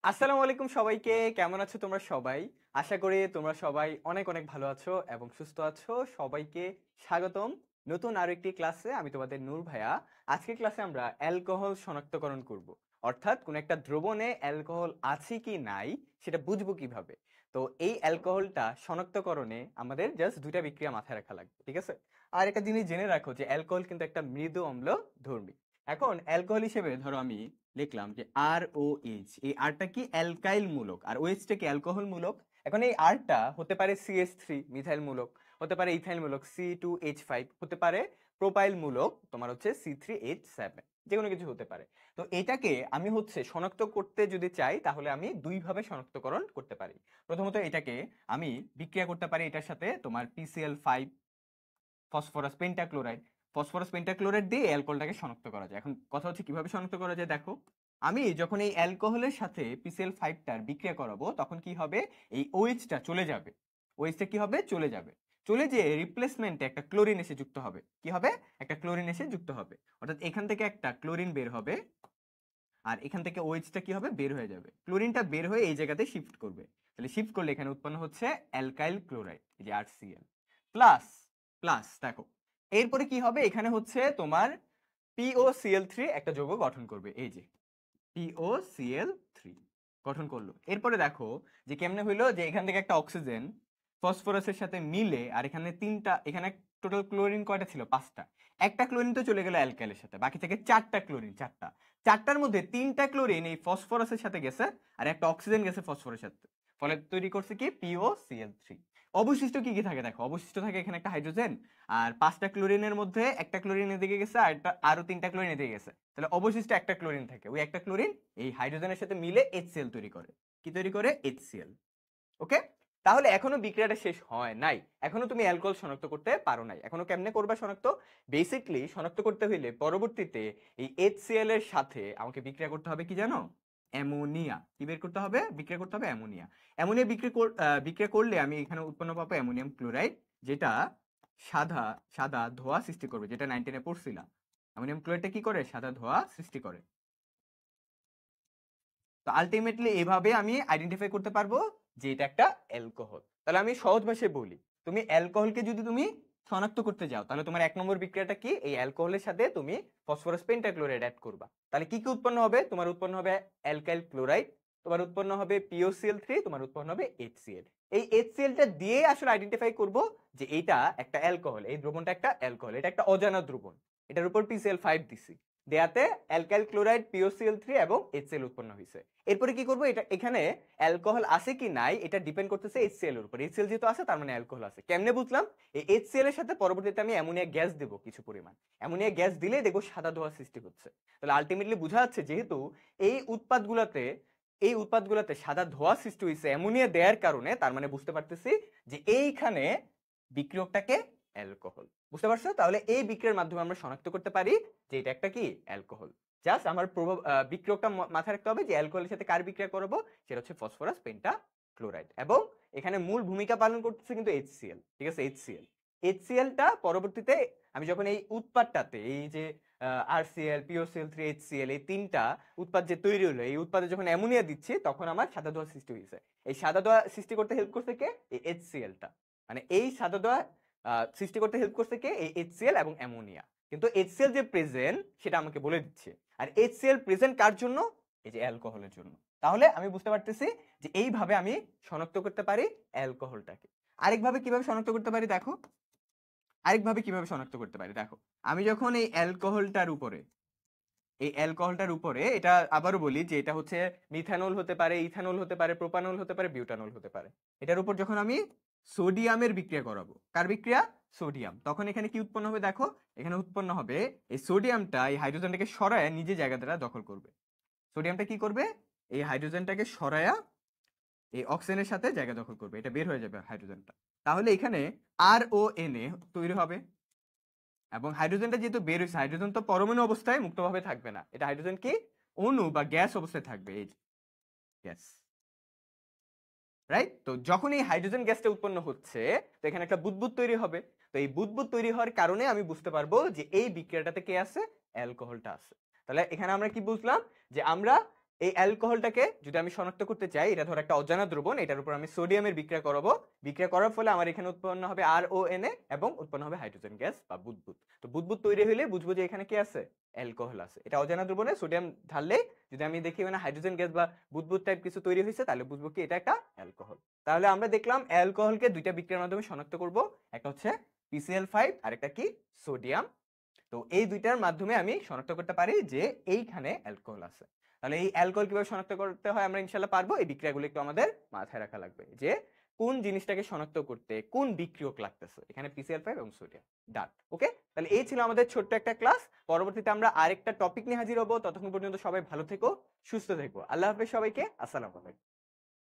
আসসালামু আলাইকুম সবাইকে। কেমন আছো তোমরা সবাই? আশা করি তোমরা সবাই অনেক, অনেক ভালো আছো এবং সুস্থ আছো। সবাইকে স্বাগতম নতুন আরো একটি ক্লাসে। আমি তোমাদের নূর ভাইয়া। আজকের ক্লাসে আমরা অ্যালকোহল শনাক্তকরণ করব। অর্থাৎ কোন একটা দ্রবণে অ্যালকোহল আছে কি নাই সেটা বুঝবো কিভাবে। তো এই অ্যালকোহলটা শনাক্তকরণে আমাদের জাস্ট ২ টা বিক্রিয়া মাথায় রাখা লাগবে। ঠিক আছে? আর একটা জিনিস জেনে রাখো যে অ্যালকোহল কিন্তু একটা মৃদু অম্লধর্মী। এখন অ্যালকোহল হিসেবে ধরো আমি লিখলাম যে ROH, এই আরটা কি অ্যালকাইল মূলক আর OH টা কি অ্যালকোহল মূলক। এখন এই আরটা হতে পারে CH3 মিথাইল মূলক, হতে পারে ইথাইল মূলক C2H5, হতে পারে প্রোপাইল মূলক তোমার হচ্ছে C3H7, যে কোনো কিছু হতে পারে। তো এটাকে আমি হচ্ছে শনাক্ত করতে যদি চাই তাহলে আমি দুই ভাবে শনাক্তকরণ করতে পারি। প্রথমত এটাকে আমি বিক্রিয়া করতে পারি এটার সাথে তোমার PCl5, phosphorus pentachloride. Phosphorus pentachloride দিয়ে অ্যালকোহলটাকে শনাক্ত করা যায়। এখন কথা হচ্ছে কিভাবে শনাক্ত করা যায় দেখো। আমি যখন এই অ্যালকোহলের সাথে PCl5টার বিক্রিয়া করাবো তখন কি হবে, এই OH টা চলে যাবে। OH টা কি হবে, চলে যাবে। চলে যেয়ে রিপ্লেসমেন্টে একটা ক্লোরিন এসে যুক্ত হবে। কি হবে, একটা ক্লোরিন এসে যুক্ত হবে। অর্থাৎ এখান থেকে একটা ক্লোরিন বের হবে আর এখান থেকে OH টা কি হবে, বের হয়ে যাবে। ক্লোরিনটা বের হয়ে এই জায়গাতে শিফট করবে। তাহলে শিফট করলে এখানে উৎপন্ন হচ্ছে অ্যালকাইল ক্লোরাইড, এই যে HCl প্লাস প্লাস। দেখো এরপরে কি হবে, এখানে হচ্ছে তোমার POCl3 একটা যৌগ গঠন করবে। এই যে POCl3 গঠন করলো। এরপরে দেখো যে কেমনে হইলো, যে এখান থেকে একটা অক্সিজেন ফসফরাসের সাথে মিলে, আর এখানে তিনটা, এখানে টোটাল ক্লোরিন কয়টা ছিল, 5টা। একটা ক্লোরিন তো চলে গেল অ্যালকাইলের সাথে, বাকি থেকে 4টা ক্লোরিন, 4টা। 4টার মধ্যে 3টা ক্লোরিন এই ফসফরাসের সাথে গেছে আর একটা অক্সিজেন গেছে ফসফরাসের সাথে। ফলে তৈরি করছে কি, POCl3। অবশিষ্ট কি কি থাকে দেখো, অবশিষ্ট থাকে এখানে একটা হাইড্রোজেন, আর 5টা ক্লোরিনের মধ্যে একটা ক্লোরিন এদিকে গেছে আর একটা আরো 3টা ক্লোরিন এদিকে গেছে। তাহলে অবশিষ্ট একটা ক্লোরিন থাকে। ওই একটা ক্লোরিন এই হাইড্রোজেনের সাথে মিলে HCl তৈরি করে। কি তৈরি করে, HCl। ওকে, তাহলে এখনো বিক্রিয়াটা শেষ হয় নাই। এখনো তুমি অ্যালকোহল শনাক্ত করতে পারো নাই। এখনো কেমনে করবা শনাক্ত? বেসিক্যালি শনাক্ত করতে হইলে পরবর্তীতে এই HCl এর সাথে আমাকে বিক্রিয়া করতে হবে কি জানো, অ্যামোনিয়া। কি বের করতে হবে, বিক্রিয়া করতে হবে অ্যামোনিয়া। অ্যামোনিয়া বিক্রিয়া করলে আমি এখানে উৎপন্ন পাবো অ্যামোনিয়াম ক্লোরাইড, যেটা সাদা সাদা ধোঁয়া সৃষ্টি করবে, যেটা 19-এ পড়ছিলাম। অ্যামোনিয়াম ক্লোরাইডটা কি করে, সাদা ধোঁয়া সৃষ্টি করে। তো আলটিমেটলি এভাবে আমি আইডেন্টিফাই করতে পারবো যে এটা একটা অ্যালকোহল। তাহলে আমি সহজ ভাষায় বলি, তুমি অ্যালকোহলকে যদি তুমি শনাক্ত করতে যাও তাহলে তোমার 1 নম্বর বিক্রিয়াটা কি, এই অ্যালকোহলের সাথে তুমি ফসফরাস পেন্টাক্লোরাইড অ্যাড করবা। তাহলে কি কি উৎপন্ন হবে, তোমার উৎপন্ন হবে অ্যালকাইল ক্লোরাইড, তোমার উৎপন্ন হবে POCl3, তোমার উৎপন্ন হবে HCl। এই HClটা দিয়ে আসলে আইডেন্টিফাই করব যে এইটা একটা অ্যালকোহল, এই দ্রবণটা একটা অ্যালকোহল, এটা একটা অজানা দ্রবণ। এটার উপর PCl5 দিছি, দেয়াতে অ্যালকাইল ক্লোরাইড, POCl3 এবং HCl উৎপন্ন হয়েছে। এরপরে কি করব, এটা এখানে অ্যালকোহল আছে কি নাই এটা ডিপেন্ড করতেছে HCl এর উপর। HCl যেহেতু আছে তার মানে অ্যালকোহল আছে। কেমনে বুঝলাম, এই HCl এর সাথে পরবর্তীতে আমি অ্যামোনিয়া গ্যাস দেব কিছু পরিমাণ। অ্যামোনিয়া গ্যাস দিলে দেখো সাদা ধোঁয়া সৃষ্টি হচ্ছে। তাহলে আলটিমেটলি বোঝা যাচ্ছে যেহেতু এই উৎপাদগুলোতে এই উৎপাদগুলোতে সাদা ধোঁয়া সৃষ্টি হয়েছে অ্যামোনিয়া দেওয়ার কারণে, তার মানে বুঝতে পারতেছি যে এইখানে বিক্রিয়কটাকে অ্যালকোহল। বুঝতে পারছো? তাহলে এই বিক্রিয়ার মাধ্যমে আমরা শনাক্ত করতে পারি যে এটা একটা কি, অ্যালকোহল। জাস্ট আমার বিক্রিয়কটা মাথায় রাখতে হবে যে অ্যালকোহলের সাথে কার বিক্রিয়া করব, সেটা হচ্ছে ফসফরাস পেন্টা ক্লোরাইড। এবং এখানে মূল ভূমিকা পালন করতেছে কিন্তু HCl। ঠিক আছে, HCl। HClটা পরবর্তীতে আমি যখন এই উৎপাদটাতে এই যে RCl, POCl3, HCl এই তিনটা উৎপাদ যে তৈরি হলো, এই উৎপাদে যখন অ্যামোনিয়া দিচ্ছি তখন আমার সাদা ধোঁয়া সৃষ্টি হয়েছে। এই সাদা ধোঁয়া সৃষ্টি করতে হেল্প করছে কে, এই HClটা। মানে এই সাদা ধোঁয়া সৃষ্টি করতে হেল্প করছে কে, এই HCl এবং অ্যামোনিয়া। কিন্তু HCl যে প্রেজেন্ট সেটা আমাকে বলে দিচ্ছে। আর HCl প্রেজেন্ট কার জন্য, এই যে অ্যালকোহলের জন্য। তাহলে আমি বুঝতে পারতেছি যে এইভাবে আমি শনাক্ত করতে পারি অ্যালকোহলটাকে। আরেকভাবে কিভাবে শনাক্ত করতে পারি দেখো, দেখো আমি যখন এই অ্যালকোহলটার উপরে এটা আবারও বলি যে এটা হচ্ছে মিথানল হতে পারে, ইথানল হতে পারে, প্রোপানল হতে পারে, বিউটানল হতে পারে। এটার উপর যখন আমি সোডিয়ামের বিক্রিয়া করাবো, কার বিক্রিয়া, সোডিয়াম, তখন এখানে কি উৎপন্ন হবে দেখো, এখানে উৎপন্ন হবে এই সোডিয়ামটা এই হাইড্রোজেনটাকে সরায় নিজে জায়গাটা দখল করবে। সোডিয়ামটা কি করবে, এই হাইড্রোজেনটাকে সরায়া এই অক্সিজেনের সাথে জায়গা দখল করবে, এটা বের হয়ে যাবে হাইড্রোজেনটা। তাহলে এখানে RONA তৈরি হবে। এবং হাইড্রোজেনটা যেহেতু বের হয়েছে, হাইড্রোজেন তো পরমাণু অবস্থায় মুক্তভাবে থাকবে না, এটা হাইড্রোজেন কি, অণু বা গ্যাস অবস্থায় থাকবে, এই গ্যাস। রাইট? তো যখন এই হাইড্রোজেন গ্যাসটা উৎপন্ন হচ্ছে তো এখানে একটা বুদবুদ তৈরি হবে। তো এই বুদবুদ তৈরি হওয়ার কারণে আমি বুঝতে পারবো যে এই বিক্রিয়াটাতে কে আছে, অ্যালকোহলটা আছে। তাহলে এখানে আমরা কি বুঝলাম, যে আমরা এই অ্যালকোহলটাকে যদি আমি শনাক্ত করতে চাই, এটা ধর একটা অজানা দ্রবণ, এটার উপর আমি সোডিয়ামের বিক্রিয়া করাবো। বিক্রিয়া করার ফলে আমার এখানে উৎপন্ন হবে RONA এবং উৎপন্ন হবে হাইড্রোজেন গ্যাস বা বুদবুদ। তো বুদবুদ তৈরি হলে বুঝবো যে এখানে কি আছে, অ্যালকোহল আছে। এটা অজানা দ্রবণে সোডিয়াম ঢাললে যদি আমি দেখি মানে হাইড্রোজেন গ্যাস বা বুদবুদ টাইপ কিছু তৈরি হয়েছে, তাহলে বুঝবো কি এটা একটা অ্যালকোহল। তাহলে আমরা দেখলাম অ্যালকোহলকে দুইটা বিক্রিয়ার মাধ্যমে শনাক্ত করব, একটা হচ্ছে PCl5 আর একটা কি সোডিয়াম। তো এই দুইটার মাধ্যমে আমি শনাক্ত করতে পারি যে এইখানে অ্যালকোহল আছে। তাহলে এই অ্যালকোহল কিভাবে শনাক্ত করতে হয় আমরা ইনশাআল্লাহ পারবো। এই বিক্রিয়াগুলো একটু আমাদের মাথায় রাখা লাগবে যে কোন জিনিসটাকে শনাক্ত করতে কোন বিক্রিয়ক লাগতেছে, এখানে PCl5 এবং সোডিয়াম। ডান, ওকে। তাহলে এই ছিল আমাদের ছোট্ট একটা ক্লাস। পরবর্তীতে আমরা আরেকটা টপিক নিয়ে হাজির হবো। ততক্ষণ পর্যন্ত সবাই ভালো থেকো, সুস্থ থেকো। আল্লাহ হাফেজ সবাইকে। আসসালামু আলাইকুম।